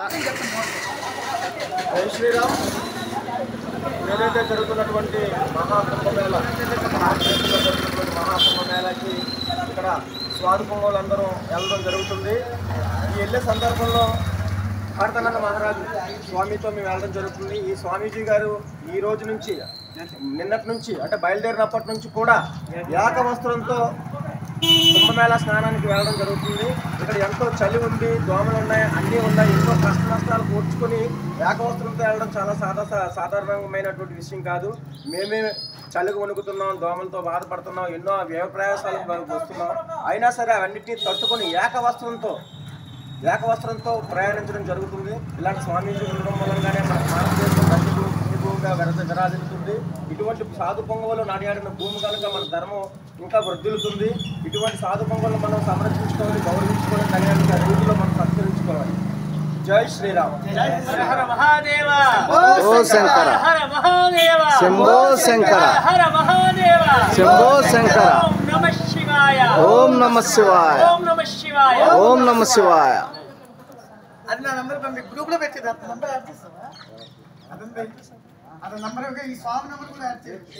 జై శ్రీరామ్. ఏదైతే జరుగుతున్నటువంటి మహాకుంభమేళ మహాకుంభమేళకి ఇక్కడ స్వామి పొంగోలందరూ వెళ్ళడం జరుగుతుంది. ఈ వెళ్ళే సందర్భంలో భారతానంద మహారాజు స్వామితో మేము వెళ్ళడం జరుగుతుంది. ఈ స్వామీజీ గారు ఈ రోజు నుంచి నిన్నటి నుంచి అంటే బయలుదేరినప్పటి నుంచి కూడా ఏక వస్త్రంతో కుంభమేళా స్నానానికి వెళ్ళడం జరుగుతుంది. ఇక్కడ ఎంతో చలి ఉంది, దోమలు ఉన్నాయి, అన్నీ ఉన్నాయి. ఎంతో కష్ట నష్టాలు కూర్చుకొని ఏకవస్త్రంతో వెళ్ళడం చాలా సాధారణమైనటువంటి విషయం కాదు. మేమే చలికి వణుకుతున్నాం, దోమలతో బాధపడుతున్నాం, ఎన్నో వ్యయ ప్రయాసాలకు వస్తున్నాం. అయినా సరే అవన్నిటినీ తట్టుకొని ఏకవస్త్రంతో ప్రయాణించడం జరుగుతుంది. ఇలాంటి స్వామీజీ ఉండడం మూలంగానే మన భారతదేశం భూమిగా విరాజిల్లుతుంది. ఇటువంటి సాధు పొంగవులు నాడియాడిన భూమి కనుక మన ధర్మం ఇంకా వృద్ధిల్లుతుంది. ఇటువంటి సాధు పొంగవులు మనం సంరక్షించుకోవాలి, గౌరవించుకోవాలి, తగిన రీతిలో మనం సంస్కరించుకోవాలి. జై శ్రీరామ్. హర మహాదేవ. ఓ శంకర. హర మహాదేవ. శంభో శంకర. హర మహాదేవ. శంభో శంకర. ఓం నమః శివాయ. ఓం నమః శివాయ. ఓం నమః శివాయ. ఓం నమః శివాయ. అది నా నంబర్ పంపి గ్రూప్ లో పెట్టేది. ఆ నంబర్ యాడ్ చేస్తావా? అదంతా ఈ స్వామి నంబర్ కూడా యాడ్ చేయండి.